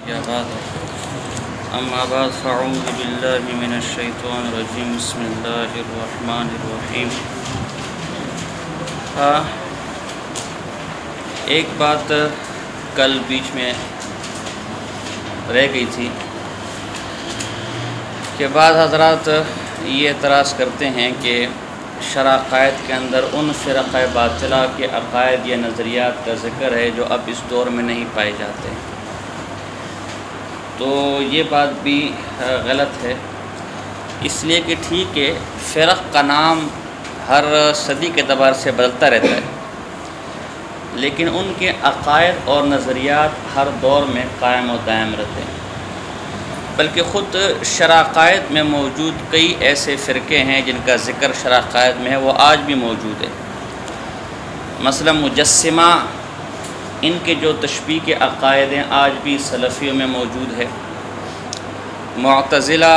یا بعد اما بعد فاعوذ باللہ من الشیطان الرجیم بسم اللہ الرحمن الرحیم۔ ایک بات کل بیچ میں رہ گئی تھی کہ بعض حضرات یہ اعتراض کرتے ہیں کہ شرع عقائد کے اندر ان فرق باطلہ کے عقائد یا نظریات کا ذکر ہے جو اب اس دور میں نہیں پائے جاتے، تو یہ بات بھی غلط ہے، اس لیے کہ ٹھیک ہے فرق کا نام ہر صدی کے اعتبار سے بدلتا رہتا ہے، لیکن ان کے عقائد اور نظریات ہر دور میں قائم و دائم رہتے ہیں، بلکہ خود شرع عقائد میں موجود کئی ایسے فرقے ہیں جن کا ذکر شرع عقائد میں ہے، وہ آج بھی موجود ہے۔ مثلا مجسمہ، ان کے جو تشبیہ کے عقائد ہیں آج بھی سلفیوں میں موجود ہے۔ معتزلہ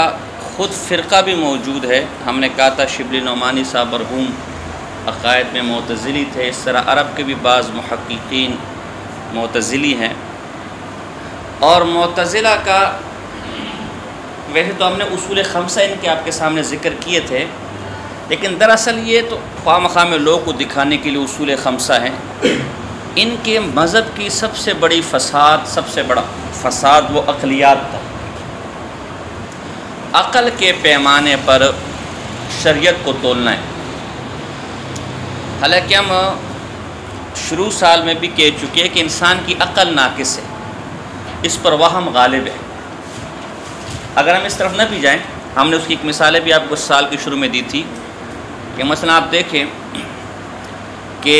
خود فرقہ بھی موجود ہے، ہم نے کہا تھا شبلی نعمانی صاحب مرحوم عقائد میں معتزلی تھے، اس طرح عرب کے بھی بعض محققین معتزلی ہیں۔ اور معتزلہ کا ویسے تو ہم نے اصول خمسہ ان کے آپ کے سامنے ذکر کیے تھے، لیکن دراصل یہ تو خواہ مخواہ میں لوگوں کو دکھانے کے لیے اصول خمسہ ہیں۔ ان کے مذہب کی سب سے بڑا فساد وہ عقلیات تھا، عقل کے پیمانے پر شریعت کو تولنا ہے۔ حالانکہ ہم شروع سال میں بھی کہہ چکے ہیں کہ انسان کی عقل ناقص ہے، اس پر وہم غالب ہے۔ اگر ہم اس طرف نہ بھی جائیں، ہم نے اس کی ایک مثالیں بھی آپ کو سال کے شروع میں دی تھی کہ مثلا آپ دیکھیں کہ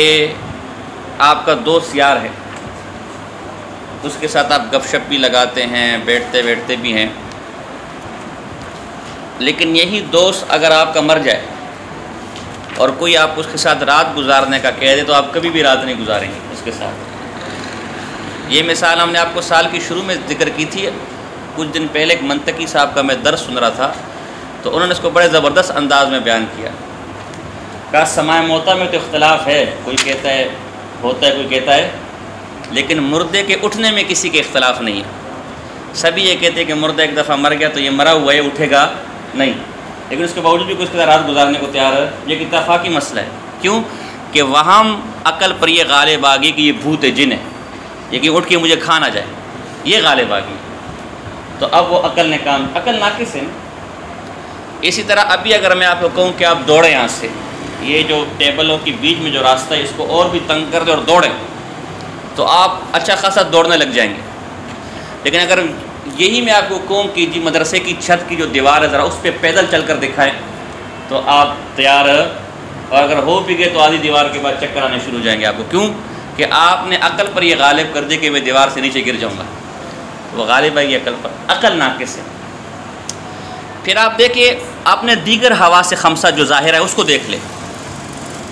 آپ کا دوست یار ہے، اس کے ساتھ آپ گپ شپ بھی لگاتے ہیں، بیٹھتے بھی ہیں، لیکن یہی دوست اگر آپ کا مر جائے اور کوئی آپ اس کے ساتھ رات گزارنے کا کہہ دے تو آپ کبھی بھی رات نہیں گزاریں گے اس کے ساتھ۔ یہ مثال ہم نے آپ کو سال کی شروع میں ذکر کی تھی۔ کچھ دن پہلے ایک منطقی صاحب کا میں درس سن رہا تھا، تو انہوں نے اس کو بڑے زبردست انداز میں بیان کیا، کہا سماع موتیٰ میں تو اختلاف ہے، کوئی کہتا ہے ہوتا ہے، کوئی کہتا ہے، لیکن مردے کے اٹھنے میں کسی کے اختلاف نہیں ہے۔ سبھی یہ کہتے ہیں کہ مردہ ایک دفعہ مر گیا تو یہ مرا ہوا ہے، اٹھے گا نہیں، لیکن اس کے باوجود بھی کوئی اس کے ساتھ رات گزارنے کو تیار ہے۔ یہ ایک اتفاقی مسئلہ ہے، کیوں کہ وہاں عقل پر یہ غالب آ گئی کہ یہ بھوت ہے، جن ہے، یہ کہ اٹھ کے مجھے کھا نہ جائے، یہ غالب آ گئی، تو اب وہ عقل نے کام، عقل ناقص ہے۔ اسی طرح ابھی اگر میں آپ کو کہوں کہ آپ دوڑیں یہاں سے، یہ جو ٹیبلوں کے بیچ میں جو راستہ ہے اس کو اور بھی تنگ کر دیں اور دوڑیں تو آپ اچھا خاصا دوڑنے لگ جائیں گے، لیکن اگر یہی میں آپ کو کہوں کہ جی مدرسے کی چھت کی جو دیوار ہے ذرا اس پہ پیدل چل کر دکھائیں تو آپ تیار، اور اگر ہو بھی گئے تو آدھی دیوار کے بعد چکر آنے شروع ہو جائیں گے آپ کو، کیوں کہ آپ نے عقل پر یہ غالب کر دی کہ میں دیوار سے نیچے گر جاؤں گا، وہ غالب ہے یہ عقل پر، عقل ناقص ہے۔ پھر آپ دیکھیے آپ نے دیگر حواس خمسہ جو ظاہر ہے اس کو دیکھ لیں،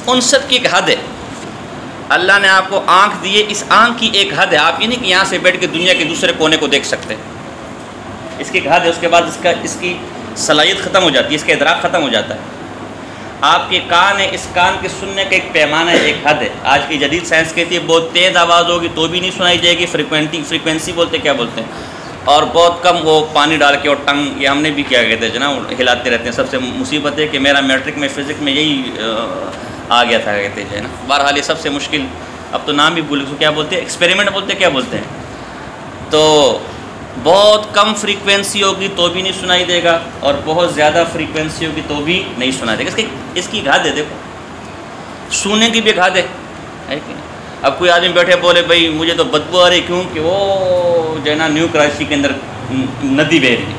ان سب کی ایک حد ہے۔ اللہ نے آپ کو آنکھ دی ہے، اس آنکھ کی ایک حد ہے، آپ یہ نہیں کہ یہاں سے بیٹھ کے دنیا کے دوسرے کونے کو دیکھ سکتے، اس کی ایک حد ہے، اس کے بعد اس کی صلاحیت ختم ہو جاتی ہے، اس کا ادراک ختم ہو جاتا ہے۔ آپ کے کان ہے، اس کان کے سننے کا ایک پیمانہ ہے، ایک حد ہے۔ آج کی جدید سائنس کہتی ہے بہت تیز آواز ہوگی تو بھی نہیں سنائی جائے گی، فریکوینسی بولتے کیا بولتے ہیں، اور بہت کم وہ پانی ڈال کے اور ٹنگ، یہ ہم نے بھی کیا کہتے ہیں جناب، ہلاتے رہتے ہیں۔ سب سے مصیبت ہے کہ میرا میٹرک میں فزکس میں یہی آ گیا تھا کہتے ہیں نا، بہرحال یہ سب سے مشکل، اب تو نام بھی بھول گئے، کیا بولتے ہیں، ایکسپیریمنٹ بولتے کیا بولتے ہیں۔ تو بہت کم فریکوینسی ہوگی تو بھی نہیں سنائی دے گا، اور بہت زیادہ فریکوینسی ہوگی تو بھی نہیں سنائی دے گا، اس کی ایک حد ہے۔ دیکھو سونے کی بھی ایک حد ہے کہ اب کوئی آدمی بیٹھے بولے بھائی مجھے تو بدبو آ رہی، کیوں کہ وہ جو ہے نا نیو کراچی کے اندر ندی بہہ رہی ہے،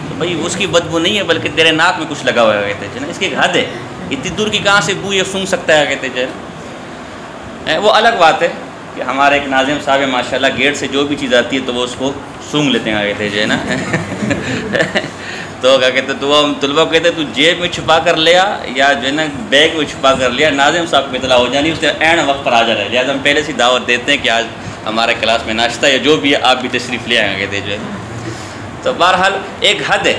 تو بھائی اس کی بدبو نہیں ہے بلکہ تیرے ناک میں کچھ لگا ہوا ہے کہتے ہیں نا، اس کی ایک حد ہے، اتنی دور کی کہاں سے بو یہ سونگ سکتا ہے کہتے ہیں۔ وہ الگ بات ہے کہ ہمارے ایک ناظم صاحب ماشاءاللہ گیٹ سے جو بھی چیز آتی ہے تو وہ اس کو سونگ لیتے ہیں کہتے ہیں نا تو کیا کہتے تو وہ طلبہ کو کہتے تو جیب میں چھپا کر لیا یا جو ہے نا بیگ میں چھپا کر لیا، ناظم صاحب کو اطلاع ہو جانی، اس نے عین وقت پر حاضر ہے، لہٰذا ہم پہلے سے دعوت دیتے ہیں کہ آج ہمارے کلاس میں ناشتہ یا جو بھی ہے آپ بھی تشریف لے آئیں کہتے جو ہے۔ تو بہرحال ایک حد ہے،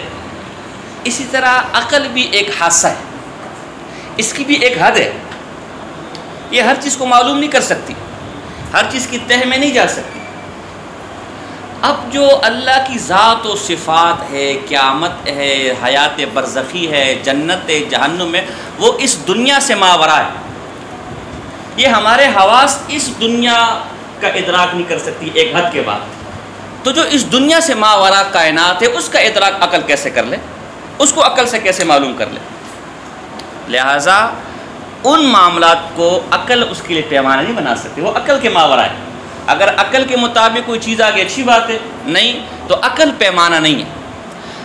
اسی طرح عقل بھی ایک حادثہ ہے، اس کی بھی ایک حد ہے، یہ ہر چیز کو معلوم نہیں کر سکتی، ہر چیز کی تہ میں نہیں جا سکتی۔ اب جو اللہ کی ذات و صفات ہے، قیامت ہے، حیات برزخی ہے، جنت ہے، جہنم ہے، وہ اس دنیا سے ماورا ہے. یہ ہمارے حواس اس دنیا کا ادراک نہیں کر سکتی ایک حد کے بعد. تو جو اس دنیا سے ماورا کائنات ہے اس کا ادراک عقل کیسے کر لے، اس کو عقل سے کیسے معلوم کر لے. لہٰذا ان معاملات کو عقل اس کے لیے پیمانہ نہیں بنا سکتی، وہ عقل کے ماورا ہے. اگر عقل کے مطابق کوئی چیز آگے اچھی بات ہے، نہیں تو عقل پیمانہ نہیں ہے.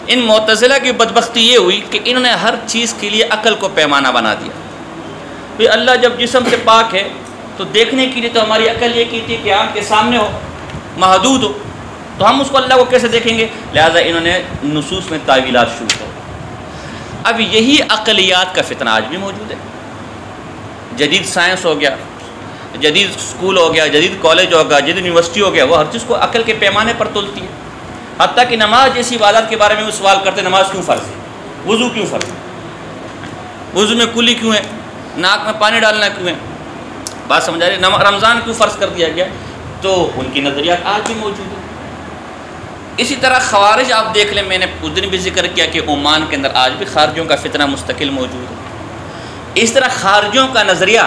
ان معتزلہ کی بدبختی یہ ہوئی کہ انہوں نے ہر چیز کے لیے عقل کو پیمانہ بنا دیا. بھئی اللہ جب جسم سے پاک ہے تو دیکھنے کے لیے تو ہماری عقل یہ کہتی ہے کہ آنکھ کے سامنے ہو، محدود ہو، تو ہم اس کو اللہ کو کیسے دیکھیں گے. لہٰذا انہوں نے نصوص میں تعویلات شروع کر. اب یہی عقلیات کا فتنہ آج بھی موجود ہے. جدید سائنس ہو گیا، جدید اسکول ہو گیا، جدید کالج ہو گیا، جدید یونیورسٹی ہو گیا، وہ ہر چیز کو عقل کے پیمانے پر تولتی ہے. حتیٰ کہ نماز جیسی عبادت کے بارے میں وہ سوال کرتے ہیں، نماز کیوں فرض ہے، وضو کیوں فرض ہے، وضو میں کلی کیوں ہے، ناک میں پانی ڈالنا کیوں ہے. بات سمجھ آ رہی ہے؟ رمضان کیوں فرض کر دیا گیا. تو ان کی نظریات آج بھی موجود ہیں. اسی طرح خوارج آپ دیکھ لیں، میں نے اس دن بھی ذکر کیا کہ عمان کے اندر آج بھی خارجیوں کا فتنہ مستقل موجود ہے. اس طرح خارجیوں کا نظریہ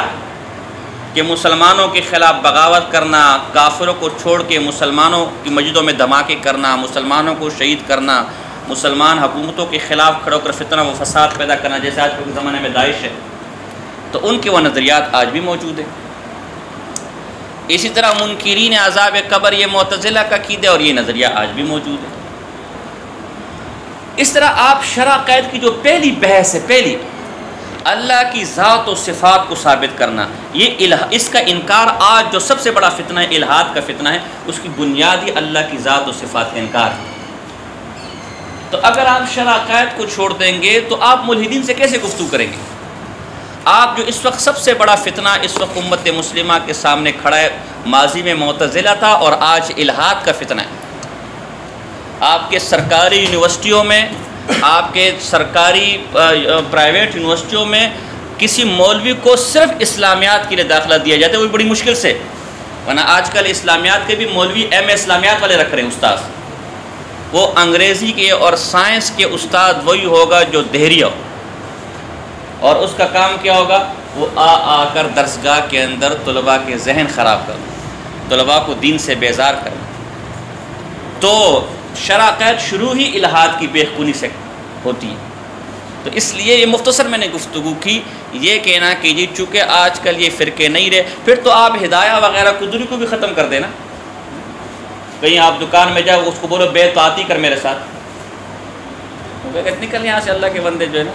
کہ مسلمانوں کے خلاف بغاوت کرنا، کافروں کو چھوڑ کے مسلمانوں کی مسجدوں میں دھماکے کرنا، مسلمانوں کو شہید کرنا، مسلمان حکومتوں کے خلاف کھڑے ہو کر فتنہ و فساد پیدا کرنا، جیسے آج کے زمانے میں داعش ہے، تو ان کے وہ نظریات آج بھی موجود ہیں. اسی طرح منکرین عذاب قبر، یہ معتزلہ کا عقیدہ اور یہ نظریہ آج بھی موجود ہے. اس طرح آپ شرع قید کی جو پہلی بحث ہے، پہلی اللہ کی ذات و صفات کو ثابت کرنا، یہ اس کا انکار آج جو سب سے بڑا فتنہ ہے، الہاد کا فتنہ ہے، اس کی بنیاد ہی اللہ کی ذات و صفات کا انکار ہے. تو اگر آپ شرع قید کو چھوڑ دیں گے تو آپ ملحدین سے کیسے گفتگو کریں گے؟ آپ جو اس وقت سب سے بڑا فتنہ اس وقت امت مسلمہ کے سامنے کھڑا ہے، ماضی میں معتزلہ تھا اور آج الہاد کا فتنہ ہے. آپ کے سرکاری یونیورسٹیوں میں، آپ کے سرکاری پرائیویٹ یونیورسٹیوں میں کسی مولوی کو صرف اسلامیات کے لیے داخلہ دیا جاتا ہے، وہ بڑی مشکل سے، ورنہ آج کل اسلامیات کے بھی مولوی ایم اے اسلامیات والے رکھ رہے ہیں استاذ. وہ انگریزی کے اور سائنس کے استاد وہی ہوگا جو دہریہ ہو، اور اس کا کام کیا ہوگا؟ وہ آ کر درسگاہ کے اندر طلباء کے ذہن خراب کرنا، طلباء کو دین سے بیزار کرنا. تو شرع قید شروع ہی الہاد کی بےخونی سے ہوتی ہے. تو اس لیے یہ مختصر میں نے گفتگو کی، یہ کہنا کہ جی چونکہ آج کل یہ فرقے نہیں رہے، پھر تو آپ ہدایہ وغیرہ قدری کو بھی ختم کر دینا. کہیں آپ دکان میں جاؤ، اس کو بولو بیعت آتی کر میرے ساتھ، نکل یہاں سے اللہ کے بندے جو ہے نا،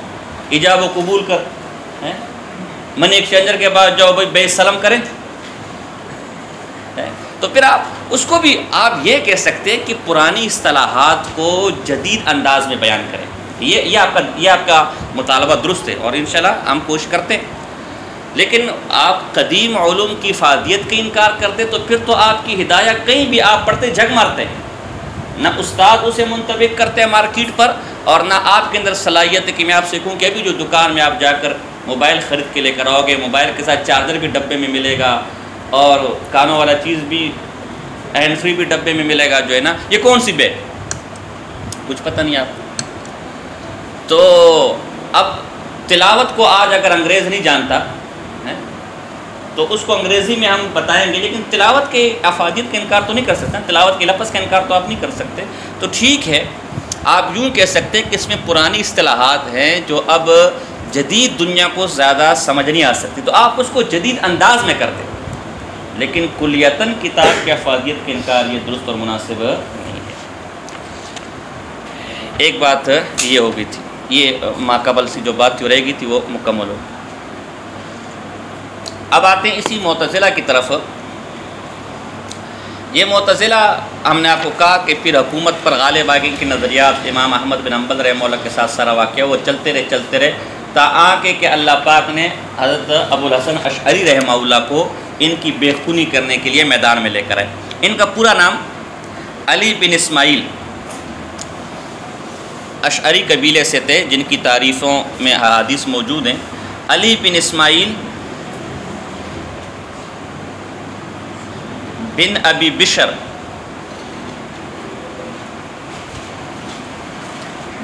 ایجاب و قبول کر، منی ایکسچینجر کے بعد جاؤ بھائی بیعت سلام کریں. تو پھر آپ اس کو بھی آپ یہ کہہ سکتے ہیں کہ پرانی اصطلاحات کو جدید انداز میں بیان کریں. یہ آپ کا مطالبہ درست ہے اور انشاءاللہ ہم کوشش کرتے ہیں. لیکن آپ قدیم علوم کی افادیت کا انکار کرتے تو پھر تو آپ کی ہدایہ کہیں بھی آپ پڑھتے جھگ مارتے ہیں، نہ استاد اسے منطبق کرتے ہیں مارکیٹ پر، اور نہ آپ کے اندر صلاحیت ہے کہ میں آپ سے کہوں کہ ابھی جو دکان میں آپ جا کر موبائل خرید کے لے کر آؤ گے، موبائل کے ساتھ چارجر بھی ڈبے میں ملے گا اور کانوں والا چیز بھی ہینڈ فری بھی ڈبے میں ملے گا، جو ہے نا، یہ کون سی بے؟ کچھ پتہ نہیں آپ. تو اب تلاوت کو آج اگر انگریز نہیں جانتا تو اس کو انگریزی میں ہم بتائیں گے، لیکن تلاوت کے افادیت کا انکار تو نہیں کر سکتے، تلاوت کے لفظ کا انکار تو آپ نہیں کر سکتے. تو ٹھیک ہے، آپ یوں کہہ سکتے ہیں کہ اس میں پرانی اصطلاحات ہیں جو اب جدید دنیا کو زیادہ سمجھ نہیں آ سکتی، تو آپ اس کو جدید انداز میں کر دیں. لیکن کلیتاً کتاب کے افادیت کا انکار یہ درست اور مناسب نہیں ہے. ایک بات یہ ہو گئی تھی، یہ ماقبل سے جو بات رہ گئی تھی وہ مکمل ہو. اب آتے ہیں اسی معتزلہ کی طرف. یہ معتزلہ ہم نے آپ کو کہا کہ پھر حکومت پر غالب آ گئی کہ نظریات امام احمد بن حنبل رحمہ اللہ کے ساتھ سارا واقعہ وہ چلتے رہے تاکہ کہ اللہ پاک نے حضرت ابو الحسن اشعری رحمہ اللہ کو ان کی بے خونی کرنے کے لیے میدان میں لے کر آئے. ان کا پورا نام علی بن اسماعیل اشعری قبیلے سے تھے، جن کی تعریفوں میں احادیث موجود ہیں. علی بن اسماعیل بن ابی بشر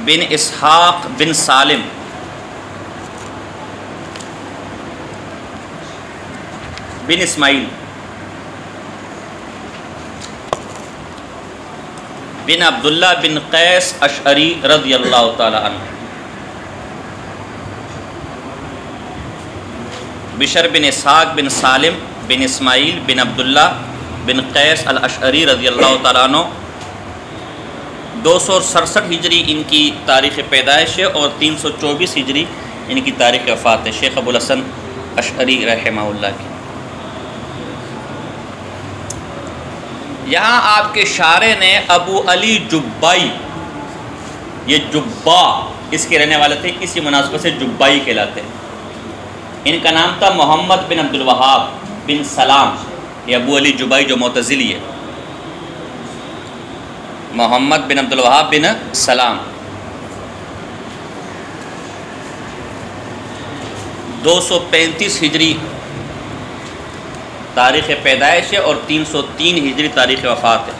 بن اسحاق بن سالم بن اسماعیل بن عبداللہ بن قیس اشعری رضی اللہ تعالی عنہ، بشر بن اسحاق بن سالم بن اسماعیل بن عبداللہ بن قیس الاشعری رضی اللہ تعالیٰ عنہ، 267 ہجری ان کی تاریخ پیدائش ہے اور 324 ہجری ان کی تاریخ وفات ہے، شیخ ابو الحسن اشعری رحمہ اللہ کی۔ یہاں آپ کے شارح نے ابو علی جبائی، یہ جبا اس کے رہنے والے تھے، اسی مناسبت سے جبائی کہلاتے ہیں۔ ان کا نام تھا محمد بن عبد الوہاب بن سلام، یہ ابو علی جبائی جو معتزلی ہے، محمد بن عبد الوہاب بن سلام، 235 ہجری تاریخ پیدائش ہے اور 303 ہجری تاریخ وفات ہے۔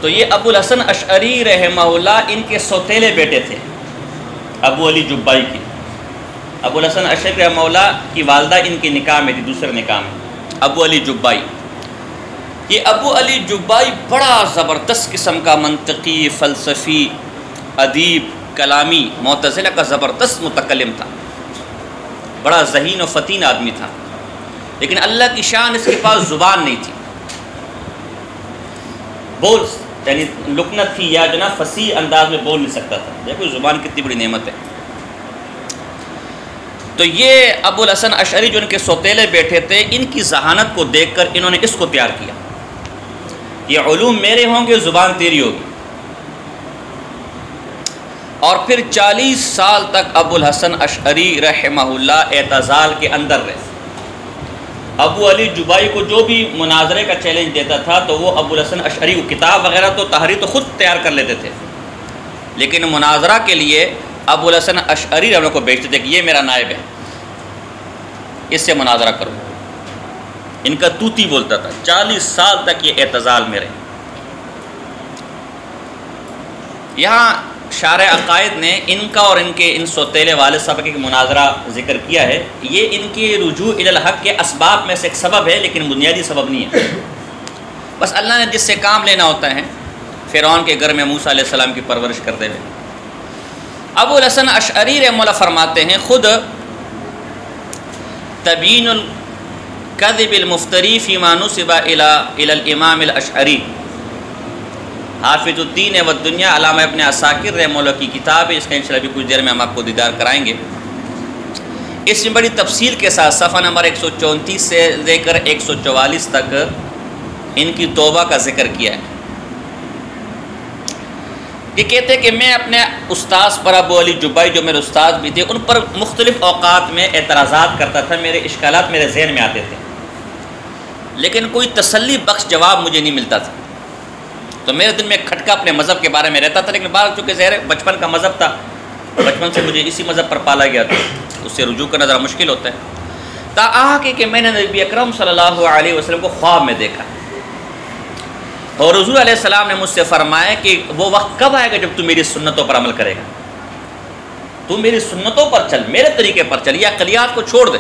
تو یہ ابو الحسن اشعری رحمہ اللہ ان کے سوتیلے بیٹے تھے، ابو علی جبائی کی۔ ابو الحسن اشعری رحمہ اللہ کی والدہ ان کے نکاح میں تھی، دوسرے نکاح میں، ابو علی جبائی۔ یہ ابو علی جبائی بڑا زبردست قسم کا منطقی، فلسفی، ادیب، کلامی، معتزلہ کا زبردست متکلم تھا، بڑا ذہین و فتین آدمی تھا، لیکن اللہ کی شان اس کے پاس زبان نہیں تھی، بول یعنی لکنت تھی یا جو نا فصیح انداز میں بول نہیں سکتا تھا۔ دیکھو زبان کتنی بڑی نعمت ہے۔ تو یہ ابو الحسن اشعری جو ان کے سوتیلے بیٹھے تھے، ان کی ذہانت کو دیکھ کر انہوں نے اس کو تیار کیا، یہ علوم میرے ہوں گے، زبان تیری ہوگی۔ اور پھر 40 سال تک ابو الحسن اشعری رحمہ اللہ اعتزال کے اندر رہے۔ ابو علی جبائی کو جو بھی مناظرے کا چیلنج دیتا تھا تو وہ ابو الحسن اشعری کو کتاب وغیرہ تو تحریر تو خود تیار کر لیتے تھے، لیکن مناظرہ کے لیے ابو الحسن اشعری رحمہ اللہ کو بھیجتے تھے کہ یہ میرا نائب ہے، اس سے مناظرہ کرو۔ ان کا توتی بولتا تھا، 40 سال تک یہ اعتزال میں رہے۔ یہاں شارح عقائد نے ان کا اور ان کے ان سوتیلے والد صاحب کے مناظرہ ذکر کیا ہے، یہ ان کے رجوع الی الحق کے اسباب میں سے ایک سبب ہے، لیکن بنیادی سبب نہیں ہے۔ بس اللہ نے جس سے کام لینا ہوتا ہے، فرعون کے گھر میں موسیٰ علیہ السلام کی پرورش کرتے ہوئے۔ ابو الحسن اشعری رحمہ اللہ فرماتے ہیں، خود تبیین الکذب المفتری فیما نسب الی الامام الاشعری، حافظ الدین والدنیا علامہ ابن عساکر رحمہ اللہ کی کتاب ہے، اس کا انشاءاللہ بھی کچھ دیر میں ہم آپ کو دیدار کرائیں گے۔ اس میں بڑی تفصیل کے ساتھ صفحہ نمبر 134 سے لے کر 144 تک ان کی توبہ کا ذکر کیا ہے۔ یہ کہتے ہیں کہ میں اپنے استاذ پر، ابو علی جبائی جو میرے استاذ بھی تھے، ان پر مختلف اوقات میں اعتراضات کرتا تھا، میرے اشکالات میرے ذہن میں آتے تھے، لیکن کوئی تسلی بخش جواب مجھے نہیں ملتا تھا۔ تو میرے دل میں ایک کھٹکا اپنے مذہب کے بارے میں رہتا تھا، لیکن بعد چونکہ ظاہر بچپن کا مذہب تھا، بچپن سے مجھے اسی مذہب پر پالا گیا تھا، اس سے رجوع کرنا ذرا مشکل ہوتا ہے۔ تاآ کہ میں نے نبی اکرم صلی اللہ علیہ وسلم کو خواب میں دیکھا، اور حضور علیہ السلام نے مجھ سے فرمایا کہ وہ وقت کب آئے گا جب تو میری سنتوں پر عمل کرے گا، تو میری سنتوں پر چل، میرے طریقے پر چل، یا عقلیات کو چھوڑ دے۔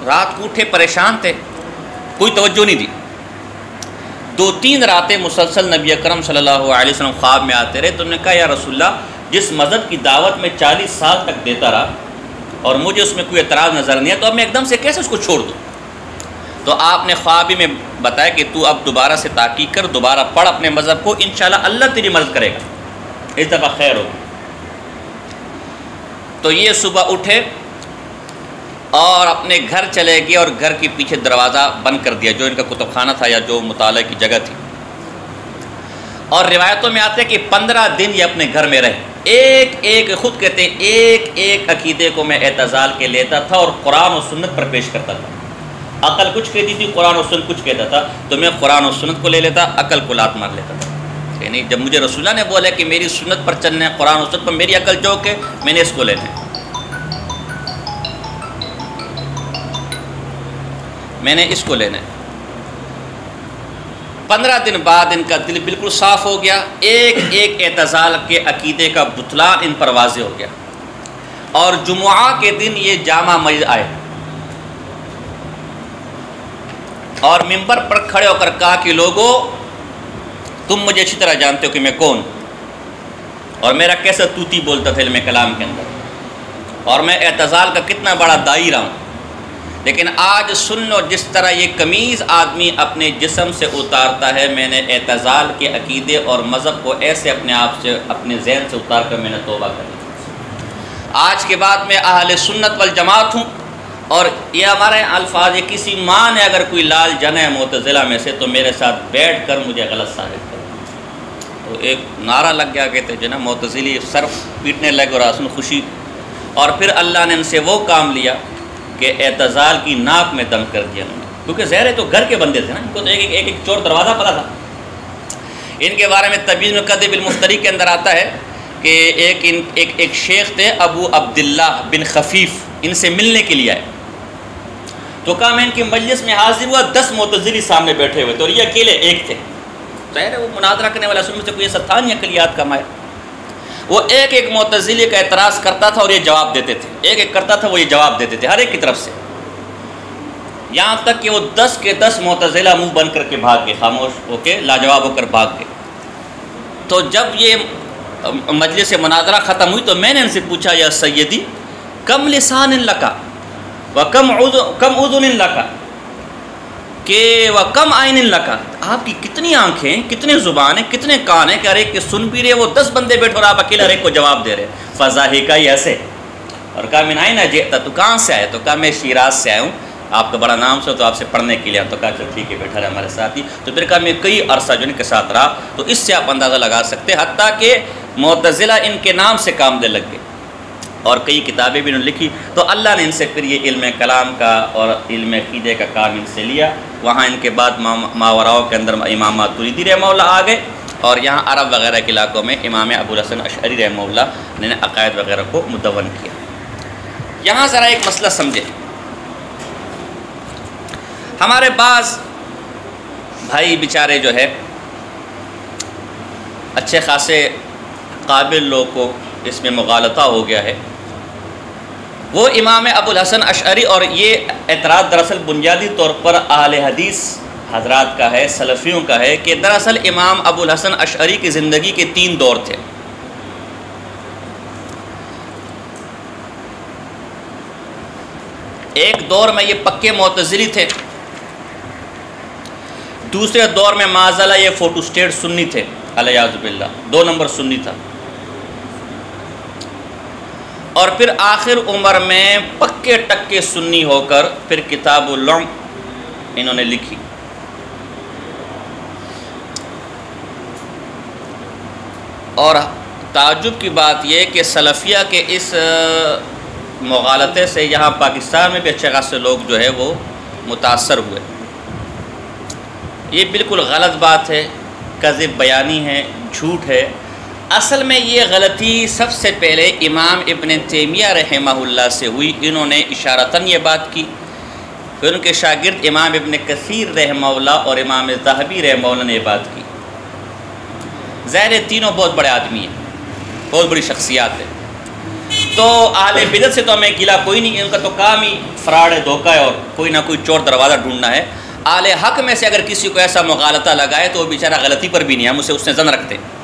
رات کو اٹھے پریشان تھے، کوئی توجہ نہیں دی، 2-3 راتیں مسلسل نبی اکرم صلی اللہ علیہ وسلم خواب میں آتے رہے۔ تو انہوں نے کہا یا رسول اللہ، جس مذہب کی دعوت میں 40 سال تک دیتا رہا اور مجھے اس میں کوئی اعتراض نظر نہیں ہے، تو اب میں ایک دم سے کیسے اس کو چھوڑ دوں؟ تو آپ نے خوابی میں بتایا کہ تو اب دوبارہ سے تحقیق کر، دوبارہ پڑھ اپنے مذہب کو، انشاءاللہ اللہ تیری مدد کرے گا، اس دفعہ خیر ہوگی۔ تو یہ صبح اٹھے اور اپنے گھر چلے گئے اور گھر کے پیچھے دروازہ بند کر دیا، جو ان کا کتب خانہ تھا یا جو مطالعہ کی جگہ تھی۔ اور روایتوں میں آتے ہیں کہ 15 دن یہ اپنے گھر میں رہے، ایک خود کہتے ہیں ایک عقیدے کو میں اعتزال کے لیتا تھا اور قرآن و سنت پر پیش کرتا تھا۔ عقل کچھ کہتی تھی، قرآن و سنت کچھ کہتا تھا، تو میں قرآن و سنت کو لے لیتا، عقل کو لات مار لیتا تھا۔ یعنی جب مجھے رسول اللہ نے بولا کہ میری سنت پر چلنا ہے، قرآن و سنت پر، میری عقل جو کہ میں نے اس کو لینا ہے۔ میں نے اس کو لینا ہے۔ 15 دن بعد ان کا دل بالکل صاف ہو گیا، ایک ایک اعتزال کے عقیدے کا بطلان ان پر واضح ہو گیا، اور جمعہ کے دن یہ جامع مسجد آئے اور ممبر پر کھڑے ہو کر کہا کہ لوگوں، تم مجھے اچھی طرح جانتے ہو کہ میں کون اور میرا کیسا طوطی بولتا تھا علم کلام کے اندر، اور میں اعتزال کا کتنا بڑا دائی رہا ہوں، لیکن آج سن لو جس طرح یہ قمیض آدمی اپنے جسم سے اتارتا ہے، میں نے اعتزال کے عقیدے اور مذہب کو ایسے اپنے آپ سے، اپنے ذہن سے اتار کر میں نے توبہ کر لی۔ آج کے بعد میں اہل سنت والجماعت ہوں، اور یہ ہمارے الفاظ، یہ کسی ماں نے اگر کوئی لال جنا ہے معتزلہ میں سے تو میرے ساتھ بیٹھ کر مجھے غلط ثابت کرو۔ تو ایک نعرہ لگ گیا، کہتے جو نا معتزلی سر پیٹنے لگے اور آسن خوشی، اور پھر اللہ نے ان سے وہ کام لیا کہ اعتزال کی ناک میں دم کر دیا انہوں نے، کیونکہ ظاہر تو گھر کے بندے تھے نا، ان کو تو ایک چور دروازہ پتا تھا۔ ان کے بارے میں تبیین الکذب المفتری کے اندر آتا ہے کہ ایک شیخ تھے ابو عبداللہ بن خفیف، ان سے ملنے کے لیے آئے، تو کہا میں ان کی مجلس میں حاضر ہوا، 10 معتزلی سامنے بیٹھے ہوئے تھے اور یہ اکیلے ایک تھے۔ ظاہر ہے وہ مناظرہ کرنے والا سن میں سے کوئی ایسا تھا نہیں عقلیات کا ماہر، وہ ایک ایک معتزلی کا اعتراض کرتا تھا اور یہ جواب دیتے تھے، ایک ایک کرتا تھا وہ یہ جواب دیتے تھے ہر ایک کی طرف سے، یہاں تک کہ وہ 10 کے 10 معتزلہ منہ بن کر کے بھاگ گئے، خاموش ہو کے لاجواب ہو کر بھاگ گئے۔ تو جب یہ مجلس مناظرہ ختم ہوئی تو میں نے ان سے پوچھا، یا سیدی کم لسان لکا وکم اذن لکا کہ وکم عین لکا، آپ کی کتنی آنکھیں، کتنے زبانیں، کتنے کان ہیں کہ ہر ایک کے سن بھی رہے، وہ 10 بندے بیٹھے اور آپ اکیلے ہر ایک کو جواب دے رہے۔ فضاحکا ہی ایسے، اور کہا من این جئت، تو کہاں سے آئے؟ تو کہا میں شیراز سے آیا ہوں، آپ کا بڑا نام سے تو آپ سے پڑھنے کے لیے، تو کہا چل ٹھیک ہے بیٹھا رہے ہمارے ساتھ ہی۔ تو پھر کہا میں کئی عرصہ جو ان کے ساتھ رہا، تو اس سے آپ اندازہ لگا سکتے، حتیٰ کہ معتزلہ ان کے نام سے کام دے لگ گئے اور کئی کتابیں بھی انہوں نے لکھی۔ تو اللہ نے ان سے پھر یہ علم کلام کا اور علم عقیدے کا کام ان سے لیا۔ وہاں ان کے بعد ماوراء کے اندر امام ماتریدی رحمہ اللہ آ گئے، اور یہاں عرب وغیرہ کے علاقوں میں امام ابو الحسن اشعری رحمہ اللہ نے عقائد وغیرہ کو مدون کیا۔ یہاں ذرا ایک مسئلہ سمجھیں، ہمارے بعض بھائی بیچارے جو ہے اچھے خاصے قابل لوگ کو اس میں مغالطہ ہو گیا ہے، وہ امام ابو الحسن اشعری، اور یہ اعتراض دراصل بنیادی طور پر اہل حدیث حضرات کا ہے، سلفیوں کا ہے، کہ دراصل امام ابو الحسن اشعری کی زندگی کے 3 دور تھے۔ ایک دور میں یہ پکے معتزلی تھے، دوسرے دور میں معاذاللہ یہ فوٹو سٹیٹ سنی تھے، الیاذ باللہ 2 نمبر سنی تھا، اور پھر آخر عمر میں پکے ٹکے سنی ہو کر پھر کتاب العلم انہوں نے لکھی۔ اور تعجب کی بات یہ کہ سلفیہ کے اس مغالطے سے یہاں پاکستان میں بھی اچھے خاصے لوگ جو ہے وہ متاثر ہوئے۔ یہ بالکل غلط بات ہے، کذب بیانی ہے، جھوٹ ہے۔ اصل میں یہ غلطی سب سے پہلے امام ابن تیمیہ رحمہ اللہ سے ہوئی، انہوں نے اشارتاً یہ بات کی، پھر ان کے شاگرد امام ابن کثیر رحمہ اللہ اور امام ذہبی رحمہ اللہ نے یہ بات کی۔ ظاہر تینوں بہت بڑے آدمی ہیں، بہت بڑی شخصیات ہیں، تو اہل بدعت سے تو ہمیں گلا کوئی نہیں، ان کا تو کام ہی فراڈ ہے، دھوکہ ہے، اور کوئی نہ کوئی چور دروازہ ڈھونڈنا ہے۔ اہل حق میں سے اگر کسی کو ایسا مغالطہ لگائے تو وہ بیچارہ غلطی پر بھی نہیں، ہم اسے اس نے زن رکھتے ہیں۔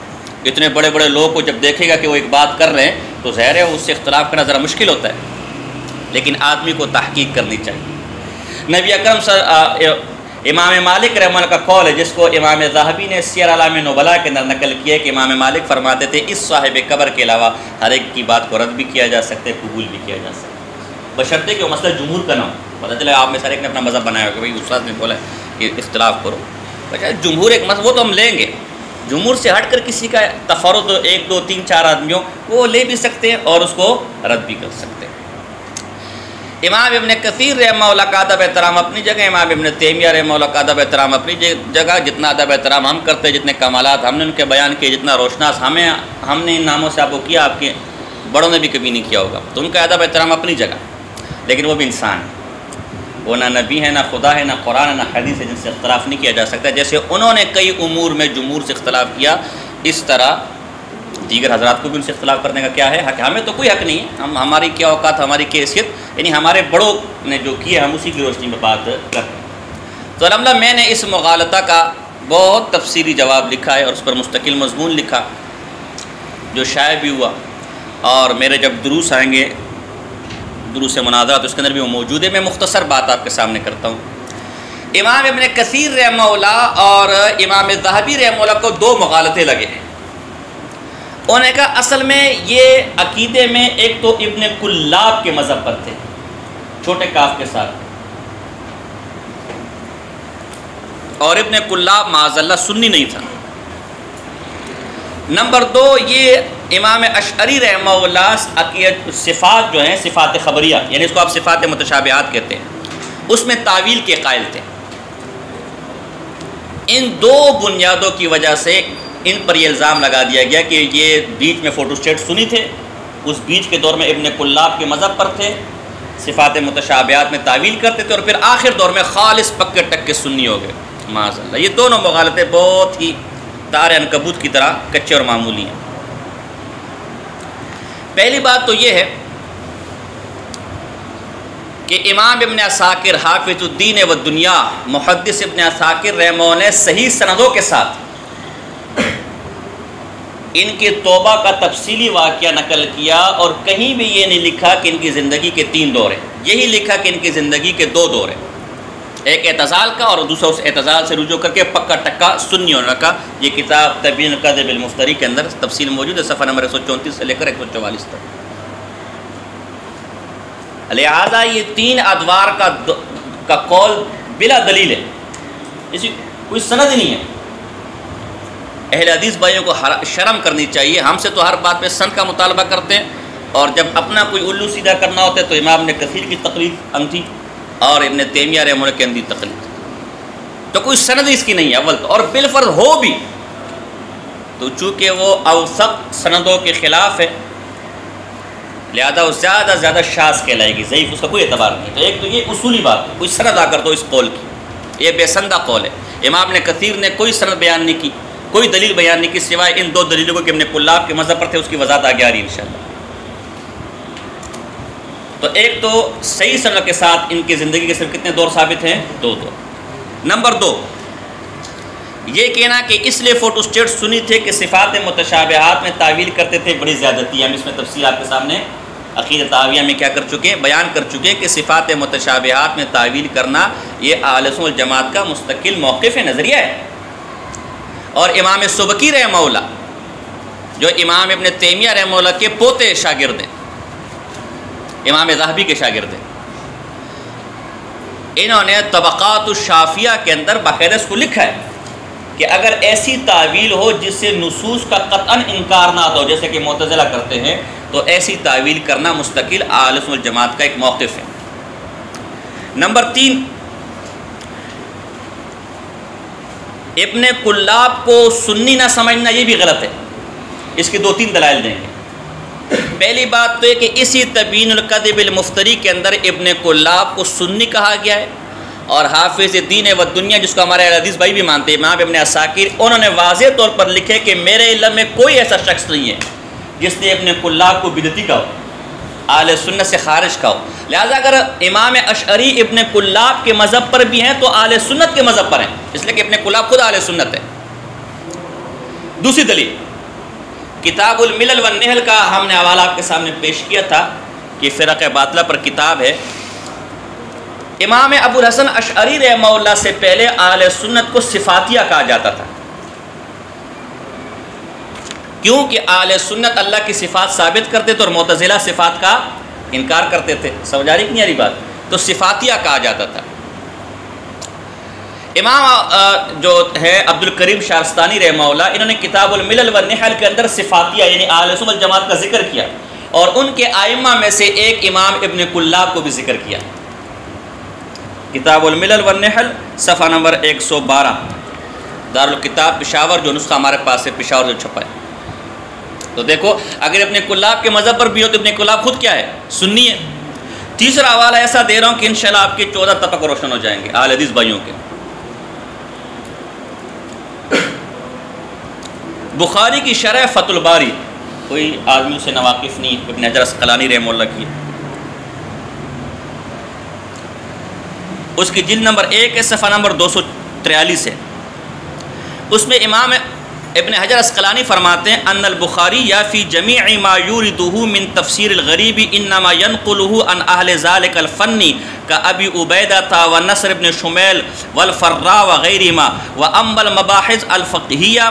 اتنے بڑے بڑے لوگوں کو جب دیکھے گا کہ وہ ایک بات کر رہے ہیں تو ظاہر ہے اس سے اختلاف کرنا ذرا مشکل ہوتا ہے، لیکن آدمی کو تحقیق کرنی چاہیے۔ نبی اکرم امام مالک رحمہ اللہ کا قول ہے، جس کو امام ذہبی نے سیر اعلام نبلاء کے اندر نقل کیا کہ امام مالک فرماتے تھے اس صاحب قبر کے علاوہ ہر ایک کی بات کو رد بھی کیا جا سکتا ہے، قبول بھی کیا جا سکتا ہے، بشرطے کہ وہ مسئلہ جمہور کا نہ ہو۔ پتہ چلے آپ میں سے ایک نے اپنا مذہب بنایا ہو کہ بھائی استاد نے بولا کہ اختلاف کرو، جمہور ایک مسئلہ وہ تو ہم لیں گے، جمہور سے ہٹ کر کسی کا تفرد 1 2 3 4 آدمیوں وہ لے بھی سکتے ہیں اور اس کو رد بھی کر سکتے ہیں۔ امام ابن کثیر رحمہ اللہ کا ادب احترام اپنی جگہ، امام ابن تیمیہ رحمہ اللہ کا ادب احترام اپنی جگہ، جتنا ادب احترام ہم کرتے، جتنے کمالات ہم نے ان کے بیان کیے، جتنا روشناس ہم نے ان ناموں سے آپ کو کیا، آپ کے بڑوں نے بھی کبھی نہیں کیا ہوگا، تو ان کا ادب احترام اپنی جگہ، لیکن وہ بھی انسان ہے۔ وہ نہ نبی ہے، نہ خدا ہے، نہ قرآن ہے، نہ حدیث ہے جن سے اختلاف نہیں کیا جا سکتا۔ جیسے انہوں نے کئی امور میں جمہور سے اختلاف کیا، اس طرح دیگر حضرات کو بھی ان سے اختلاف کرنے کا کیا ہے حق۔ ہمیں تو کوئی حق نہیں ہے، ہماری کیا اوقات، ہماری کیا حیثیت، یعنی ہمارے بڑوں نے جو کیا ہم اسی کی روشنی میں بات کرتے ہیں۔ تو الحمدللہ میں نے اس مغالطہ کا بہت تفصیلی جواب لکھا ہے اور اس پر مستقل مضمون لکھا جو شائع بھی ہوا، اور میرے جب دروس آئیں گے، دروس مناظرہ، تو اس کے اندر بھی وہ موجود ہے۔ میں مختصر بات آپ کے سامنے کرتا ہوں۔ امام ابن کثیر رحمہ اللہ اور امام ذہبی رحمہ اللہ کو دو مغالطے لگے ہیں۔ انہوں نے کہا اصل میں یہ عقیدے میں ایک تو ابن کلاب کے مذہب پر تھے، چھوٹے کاف کے ساتھ، اور ابن کلاب معاذ اللہ سنی نہیں تھا۔ نمبر دو، یہ امام اشعری رحمہ اللہ صفات جو ہیں، صفات خبریہ، یعنی اس کو آپ صفات متشابہات کہتے ہیں، اس میں تعویل کے قائل تھے۔ ان دو بنیادوں کی وجہ سے ان پر یہ الزام لگا دیا گیا کہ یہ بیچ میں فوٹو اسٹیٹ سنی تھے، اس بیچ کے دور میں ابن کلاب کے مذہب پر تھے، صفات متشابہات میں تعویل کرتے تھے، اور پھر آخر دور میں خالص پکے ٹکے سنی ہو گئے معاذ اللہ۔ یہ دونوں مغالطے بہت ہی تار عنکبوت کی طرح کچے اور معمولی ہیں۔ پہلی بات تو یہ ہے کہ امام ابن عساکر حافظ الدین و دنیا محدث ابن عساکر رحمہ نے صحیح سندوں کے ساتھ ان کی توبہ کا تفصیلی واقعہ نقل کیا، اور کہیں بھی یہ نہیں لکھا کہ ان کی زندگی کے 3 دور ہیں، یہی لکھا کہ ان کی زندگی کے 2 دور ہیں، ایک اعتزال کا اور دوسرا اس اعتزال سے رجوع کر کے پکا ٹکا سنی ہونے کا۔ یہ کتاب تبیین الکذب المفتری کے اندر تفصیل موجود ہے، صفحہ نمبر 134 سے لے کر 144 تک۔ لہذا یہ 3 ادوار کا قول بلا دلیل ہے، اسی کوئی سند ہی نہیں ہے۔ اہل حدیث بھائیوں کو شرم کرنی چاہیے، ہم سے تو ہر بات پہ سند کا مطالبہ کرتے ہیں، اور جب اپنا کوئی الو سیدھا کرنا ہوتا ہے تو امام ابن کثیر کی تقلید انتھی اور ابن تیمیہ رحمہ اللہ کے اندھی تقلید، تو کوئی سند اس کی نہیں ہے اول تو، اور بالفرض ہو بھی تو چونکہ وہ اوثق سندوں کے خلاف ہے، لہذا وہ زیادہ سے زیادہ شاذ کہلائے گی، ضعیف اس کا کوئی اعتبار نہیں۔ تو ایک تو یہ اصولی بات ہے، کوئی سند آ کر دو اس قول کی، یہ بے سندہ قول ہے۔ امام ابن کثیر نے کوئی سند بیان نہیں کی، کوئی دلیل بیان نہیں کی سوائے ان 2 دلیلوں کو کہ ابن کلاب کے مذہب پر تھے، اس کی وضاحت آگے آ رہی ہے انشاءاللہ۔ تو ایک تو صحیح سند کے ساتھ ان کی زندگی کے صرف کتنے دور ثابت ہیں؟ 2 دور۔ نمبر 2، یہ کہنا کہ اس لیے فوٹو اسٹیٹ سنی تھے کہ صفات متشابہات میں تعویل کرتے تھے، بڑی زیادتی ہے۔ ہم اس میں تفصیل آپ کے سامنے عقیدہ تحاویہ میں کیا کر چکے ہیں، بیان کر چکے ہیں کہ صفات متشابہات میں تعویل کرنا یہ اہل سنت والجماعت کا مستقل موقف ہے، نظریہ ہے۔ اور امام سبکی رحمہ اللہ جو امام ابن تیمیہ رحمہ اللہ کے پوتے شاگرد ہیں، امام ذہبی کے شاگرد ہیں، انہوں نے طبقات الشافیہ کے اندر باقاعدہ اس کو لکھا ہے کہ اگر ایسی تعویل ہو جس سے نصوص کا قطعاً انکار نہ ہو، جیسے کہ معتزلہ کرتے ہیں، تو ایسی تعویل کرنا مستقل اہل سنت والجماعت کا ایک موقف ہے۔ نمبر 3، ابن کلاب کو سنی نہ سمجھنا یہ بھی غلط ہے۔ اس کی 2-3 دلائل دیں گے۔ پہلی بات تو یہ کہ اسی تبیین الکذب المفتری کے اندر ابن کلاب کو سنی کہا گیا ہے، اور حافظ دین و دنیا جس کو ہمارے حدیث بھائی بھی مانتے ہیں، امام ابن عساکر، انہوں نے واضح طور پر لکھے کہ میرے علم میں کوئی ایسا شخص نہیں ہے جس نے ابن کلاب کو بدعتی کہا ہو، اہل سنت سے خارج کہا ہو۔ لہذا اگر امام اشعری ابن کلاب کے مذہب پر بھی ہیں تو اہل سنت کے مذہب پر ہیں، اس لیے کہ ابن کلاب خود اہل سنت ہے۔ دوسری دلیل، کتاب الملل والنحل کا ہم نے حوالہ آپ کے سامنے پیش کیا تھا کہ فرق باطلہ پر کتاب ہے۔ امام ابو الحسن اشعری رحمہ اللہ سے پہلے اہل سنت کو صفاتیہ کہا جاتا تھا، کیونکہ اہل سنت اللہ کی صفات ثابت کرتے تھے اور معتزلہ صفات کا انکار کرتے تھے۔ سمجھ آ رہی کہ نہیں آ رہی بات؟ تو صفاتیہ کہا جاتا تھا۔ امام جو ہے عبد الکریم شارستانی رحمہ اللہ، انہوں نے کتاب الملل والنحل کے اندر صفاتیہ یعنی اہل سنت والجماعت کا ذکر کیا، اور ان کے ائمہ میں سے ایک امام ابن کلاب کو بھی ذکر کیا۔ کتاب الملل والنحل صفحہ نمبر 112، دارالکتاب پشاور، جو نسخہ ہمارے پاس ہے پشاور جو چھپا ہے۔ تو دیکھو اگر ابن کلاب کے مذہب پر بھی ہو تو ابن کلاب خود کیا ہے؟ سنی ہے۔ تیسرا حوالہ ایسا دے رہا ہوں کہ انشاءاللہ آپ کے 14 طبق روشن ہو جائیں گے اہل حدیث بھائیوں کے. بخاری کی شرح فتح الباری، کوئی آدمی اسے ناواقف نہیں، ابن حجر عسقلانی رحمہ اللہ کی. اس کی جلد نمبر 1 ہے، صفحہ نمبر 243 ہے. اس میں امام ابن حجر عسقلانی فرماتے ہیں ان البخاری یا فی جمیع ما یوردہ من تفسیر الغریب انما ینقلہ عن اہل ذلک الفن کابی عبیدہ ونصر بن شمیل والفراء وغیرہما واما المباحث الفقہیہ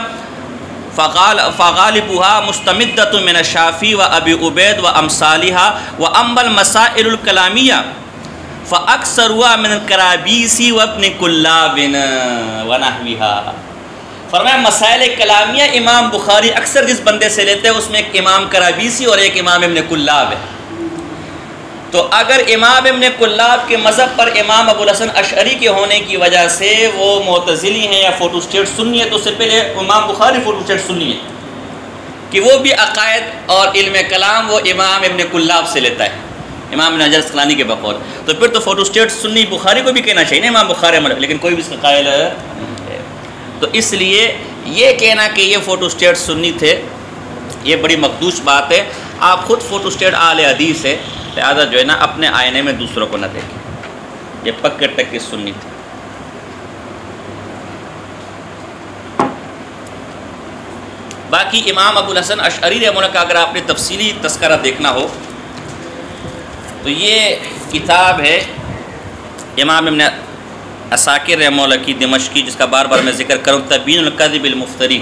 فغالبها مستمدۃ من الشافعی وابی عبید وامثالها واما المسائل الکلامیہ فاکثرها من الکرابیسی وابن کلاب ونحوها. فرمایا مسائل کلامیہ امام بخاری اکثر جس بندے سے لیتے ہیں اس میں ایک امام کرابیسی اور ایک امام ابن کلاب ہے. تو اگر امام ابن کلاب کے مذہب پر امام ابو الحسن اشعری کے ہونے کی وجہ سے وہ معتزلی ہیں یا فوٹو اسٹیٹ سنی ہے، تو اس سے پہلے امام بخاری فوٹو اسٹیٹ سنی ہے کہ وہ بھی عقائد اور علم کلام وہ امام ابن کلاب سے لیتا ہے، امام ابن حجر عسقلانی کے بقول. تو پھر تو فوٹو اسٹیٹ سنی بخاری کو بھی کہنا چاہیے نا امام بخاری، لیکن کوئی بھی اس کا قائل ہے. تو اس لیے یہ کہنا کہ یہ فوٹو اسٹیٹ سنی تھے یہ بڑی مخدوش بات ہے. آپ خود فوٹو اسٹیٹ اہل حدیث ہے، لہٰذا جو ہے نا اپنے آئینے میں دوسروں کو نہ دیکھیں. یہ پکے ٹکے سنی تھے. باقی امام ابو الحسن اشعری رحمہ اللہ کا اگر آپ نے تفصیلی تذکرہ دیکھنا ہو تو یہ کتاب ہے امام ابن عساکر رحمہ اللہ کی دمشقی، جس کا بار بار میں ذکر کروں، تبیین الکذب المفتری.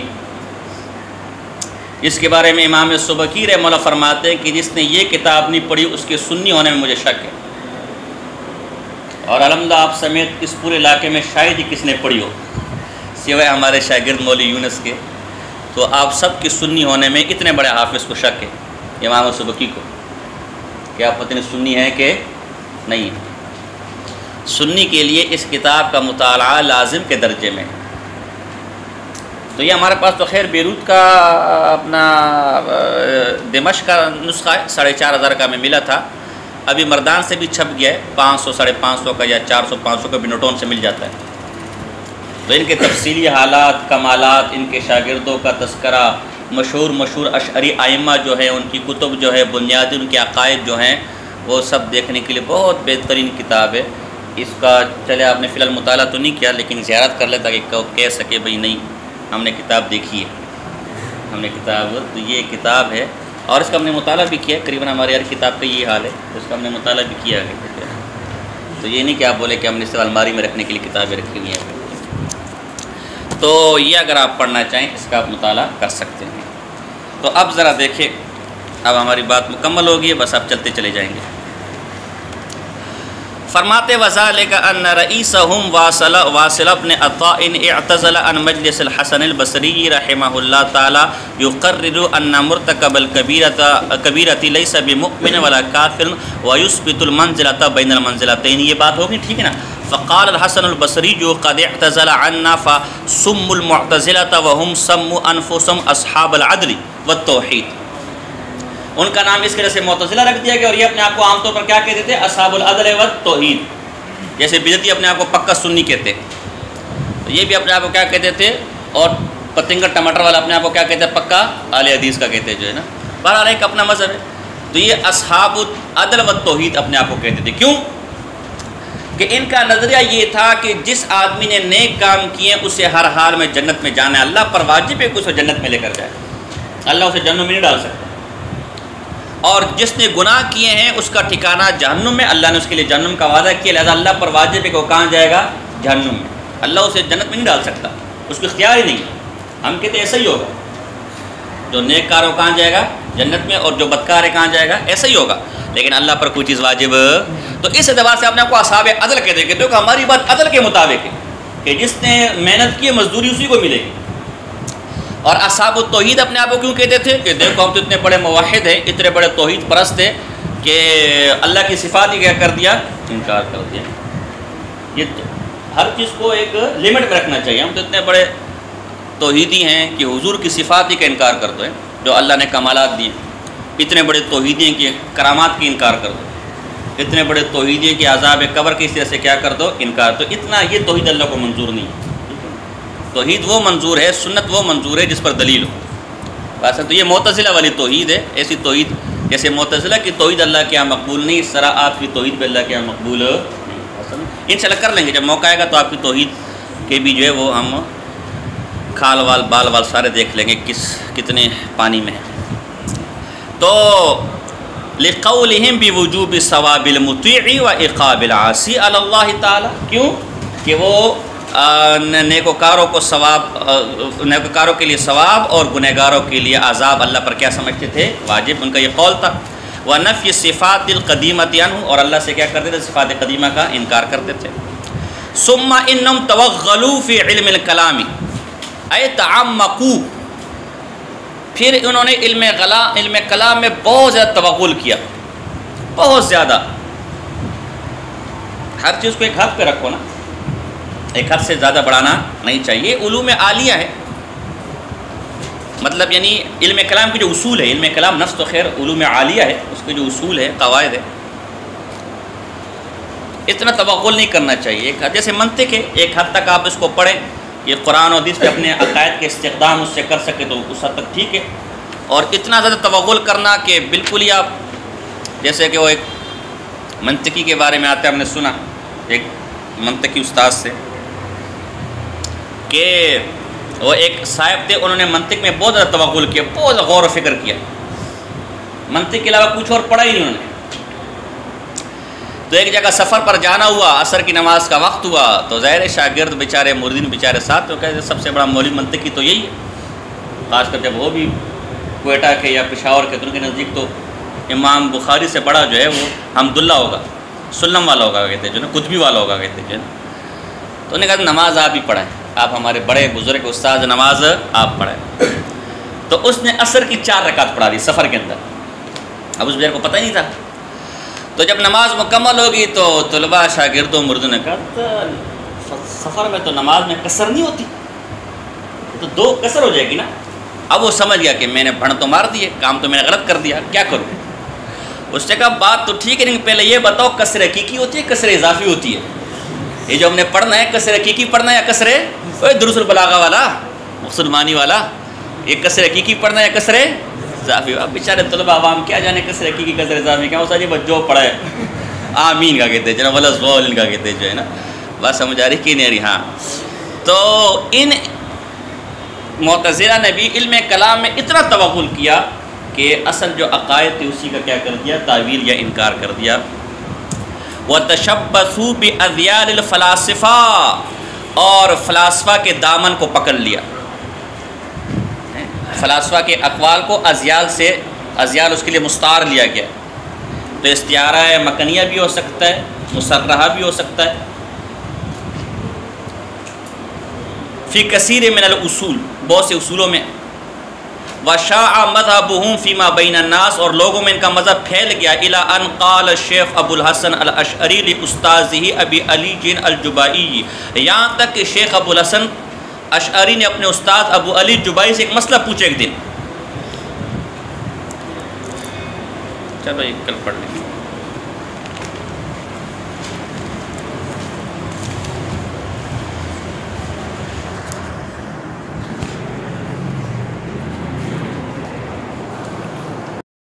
اس کے بارے میں امام سبکی رحمہ اللہ فرماتے ہیں کہ جس نے یہ کتاب نہیں پڑھی اس کے سنی ہونے میں مجھے شک ہے. اور الحمدللہ آپ سمیت اس پورے علاقے میں شاید ہی کس نے پڑھی ہو سوائے ہمارے شاگرد مولوی یونس کے. تو آپ سب کی سنی ہونے میں اتنے بڑے حافظ کو شک ہے امام سبکی کو کہ آپ پتہ نہیں سنی ہے کہ نہیں. سنی کے لیے اس کتاب کا مطالعہ لازم کے درجے میں. تو یہ ہمارے پاس تو خیر بیروت کا اپنا دمشق کا نسخہ ہے، 4,500 کا میں ملا تھا. ابھی مردان سے بھی چھپ گیا ہے، 500 550 کا یا 400 500 کا بھی نوٹون سے مل جاتا ہے. تو ان کے تفصیلی حالات، کمالات، ان کے شاگردوں کا تذکرہ، مشہور اشعری ائمہ جو ہیں ان کی کتب جو ہے، بنیادی ان کے عقائد جو ہیں وہ سب دیکھنے کے لیے بہت بہترین کتاب ہے. اس کا چلے آپ نے فی الحال مطالعہ تو نہیں کیا لیکن زیارت کر لے تاکہ کہہ سکے بھئی نہیں ہم نے کتاب دیکھی ہے، ہم نے کتاب. تو یہ کتاب ہے اور اس کا ہم نے مطالعہ بھی کیا. قریباً ہماری ہر کتاب کا یہ حال ہے، اس کا ہم نے مطالعہ بھی کیا ہے. تو یہ نہیں کہ آپ بولے کہ ہم نے صرف الماری میں رکھنے کے لیے کتابیں رکھی ہوئی ہیں. تو یہ اگر آپ پڑھنا چاہیں اس کا آپ مطالعہ کر سکتے ہیں. تو اب ذرا دیکھیں، اب ہماری بات مکمل ہوگی ہے، بس آپ چلتے چلے جائیں گے. فرماتے وذالک ان رئیسہم واصل بن عطاء اعتزل عن مجلس الحسن البصری رحمہ اللہ تعالی یقرر ان مرتکب الکبیرۃ لیس بمؤمن ولا کافر ویثبت المنزلۃ بین المنزلتین. یہ بات ہوگی ٹھیک ہے نا. فقال الحسن البصری قد اعتزل عنا فسم المعتزلۃ وهم سموا انفسهم اصحاب العدل والتوحید. ان کا نام اس طرح سے معتزلہ رکھ دیا گیا اور یہ اپنے آپ کو عام طور پر کیا کہتے تھے؟ اصحاب العدل والتوحید. جیسے بدعتی اپنے آپ کو پکا سنی کہتے، تو یہ بھی اپنے آپ کو کیا کہتے تھے؟ اور پتنگڑ ٹماٹر والا اپنے آپ کو کیا کہتے ہیں؟ پکا اہل حدیث کا کہتے جو ہے نا. بہرحال ایک اپنا مذہب ہے. تو یہ اصحاب العدل والتوحید اپنے آپ کو کہتے تھے. کیوں؟ کہ ان کا نظریہ یہ تھا کہ جس آدمی نے نیک کام کیے اسے ہر حال میں جنت میں جانا ہے. اللہ پر واجب ہے کہ اسے جنت میں لے کر جائے، اللہ اسے جہنم میں نہیں ڈال سکتا. اور جس نے گناہ کیے ہیں اس کا ٹھکانہ جہنم میں، اللہ نے اس کے لیے جہنم کا وعدہ کیا، لہذا اللہ پر واجب ہے کہ وہ کہاں جائے گا؟ جہنم میں. اللہ اسے جنت میں نہیں ڈال سکتا، اس کو اختیار ہی نہیں. ہم کہتے ایسا ہی ہوگا، جو نیک کار ہو کہاں جائے گا؟ جنت میں، اور جو بدکار ہے کہاں جائے گا؟ ایسا ہی ہوگا. لیکن اللہ پر کوئی چیز واجب، تو اس اعتبار سے اپنے آپ کو اصحاب عدل کہتے ہیں کہ ہماری بات عدل کے مطابق ہے کہ جس نے محنت کی مزدوری اسی کو ملے گی. اور اصحاب التوحید اپنے آپ کو کیوں کہتے تھے؟ کہ دیکھو ہم تو اتنے بڑے موحد ہیں، اتنے بڑے توحید پرست ہیں کہ اللہ کی صفات ہی کیا کر دیا؟ انکار کر دیا. یہ ہر چیز کو ایک لمٹ میں رکھنا چاہیے. ہم تو اتنے بڑے توحیدی ہیں کہ حضور کی صفات ہی کا انکار کر دو، جو اللہ نے کمالات دیے. اتنے بڑے توحیدی ہیں کہ کرامات کی انکار کر دو. اتنے بڑے توحیدی کہ عذاب قبر کی اس طرح سے کیا کر دو انکار. تو اتنا یہ توحید اللہ کو منظور نہیں ہے. توحید وہ منظور ہے, سنت وہ منظور ہے جس پر دلیل ہو. بس تو یہ معتزلہ والی توحید ہے. ایسی توحید جیسے معتزلہ کی توحید اللہ کے یہاں مقبول نہیں, اس طرح آپ کی توحید بھی اللہ کے یہاں مقبول نہیں. انشاءاللہ کر لیں گے, جب موقع آئے گا تو آپ کی توحید کے بھی جو ہے وہ ہم کھال وال بال وال سارے دیکھ لیں گے کتنے پانی میں ہیں. تو لقولہم بوجوب ثواب المطیع و عقاب العاصی علی اللہ تعالی, کیوں کہ وہ نیکوکاروں کو ثواب, نیکوکاروں کے لیے ثواب اور گنہگاروں کے لیے عذاب اللہ پر کیا سمجھتے تھے, واجب. ان کا یہ قول تھا. وَنَفْيِ صِفَاتِ الْقَدِيمَةِ عَنْهُ, اور اللہ سے کیا کرتے تھے, صفات قدیمہ کا انکار کرتے تھے. ثُمَّ إِنَّهُمْ تَوَغَّلُوا فِي عِلْمِ الْكَلَامِ اَيْ تَعَمَّقُوا, پھر انہوں نے علم کلام میں بہت زیادہ توغل کیا, بہت زیادہ. ہر چیز کو ایک حد پہ رکھو نا, ایک حد سے زیادہ بڑھانا نہیں چاہیے. علوم عالیہ ہے مطلب, یعنی علم کلام کی جو اصول ہے, علم کلام نفس تو خیر علوم عالیہ ہے, اس کے جو اصول ہے, قواعد ہے, اتنا توغل نہیں کرنا چاہیے. ایک جیسے منطق ہے, ایک حد تک آپ اس کو پڑھیں, یہ قرآن و حدیث پہ اپنے عقائد کے استقدام اس سے کر سکے تو اس حد تک ٹھیک ہے. اور اتنا زیادہ توغل کرنا کہ بالکل ہی آپ, جیسے کہ وہ ایک منطقی کے بارے میں آتا ہے, ہم نے سنا ایک منطقی استاد سے کہ وہ ایک صاحب تھے, انہوں نے منطق میں بہت زیادہ توغل کیا, بہت زیادہ غور و فکر کیا, منطق کے علاوہ کچھ اور پڑھا ہی نہیں انہوں نے. تو ایک جگہ سفر پر جانا ہوا, عصر کی نماز کا وقت ہوا, تو ظاہر شاگرد بیچارے, مردین بیچارے ساتھ, تو کہتے سب سے بڑا مولوی منطقی تو یہی ہے, خاص کر جب وہ بھی کوئٹہ کے یا پشاور کے, تو ان کے نزدیک تو امام بخاری سے بڑا جو ہے وہ حمداللہ ہوگا, سلم والا ہوگا کہتے جو نا, قطبی والا ہوگا کہتے جو نا. تو انہوں نے کہا نماز آپ ہی پڑھائیں, آپ ہمارے بڑے بزرگ استاد, نماز آپ پڑھائیں. تو اس نے عصر کی 4 رکعت پڑھا دی سفر کے اندر. اب اس بیچارے کو پتہ ہی نہیں تھا. تو جب نماز مکمل ہوگی تو طلباء شاگردوں مردوں نے کہا سفر میں تو نماز میں قصر نہیں ہوتی, تو 2 قصر ہو جائے گی نا. اب وہ سمجھ گیا کہ میں نے بھڑ تو مار دی ہے, کام تو میں نے غلط کر دیا, کیا کروں. اس نے کہا بات تو ٹھیک ہے, لیکن پہلے یہ بتاؤ قصر حقیقی ہوتی ہے, قصر اضافی ہوتی ہے. یہ جو ہم نے پڑھنا ہے قصر حقیقی پڑھنا ہے یا قصر دروس البلاغہ والا, مسلمانی والا, یہ قصر حقیقی پڑھنا ہے یا قصر اضافی. اب بیچارے طلباء عوام کیا جانے قصر حقیقی قصر اضافی کیا, وہ ساری جو پڑھا ہے آمین کا کہتے ہیں جو نا, ولز وال کا کہتے ہیں جو ہے نا, بات سمجھ آ رہی کہ نہیں. ہاں, تو ان معتزلہ نے بھی علم کلام میں اتنا توغل کیا کہ اصل جو عقائد تھی اسی کا کیا کر دیا, تعویل یا انکار کر دیا. وَتَشَبَّثُوا بِأَذْيَالِ الْفَلَاسِفَةِ, اور فلاسفہ کے دامن کو پکڑ لیا. فلاسفہ کے اقوال کو ازیال سے, ازیال اس کے لیے مستعار لیا گیا. تو استعارہ ہے مکنیہ بھی ہو سکتا ہے, مسرحہ بھی ہو سکتا ہے. فی کثیر من الاصول, بہت سے اصولوں میں. وشاع مذہبہم فیما بین الناس, اور لوگوں میں ان کا مذہب پھیل گیا. الی ان قال الشیخ ابو الحسن الاشعری لاستاذہ ابی علی جن الجبائی, یہاں تک کہ شیخ ابو الحسن اشعری نے اپنے استاد ابو علی جبائی سے ایک مسئلہ پوچھا ایک دن. چلو یہ کل پڑھ لیں.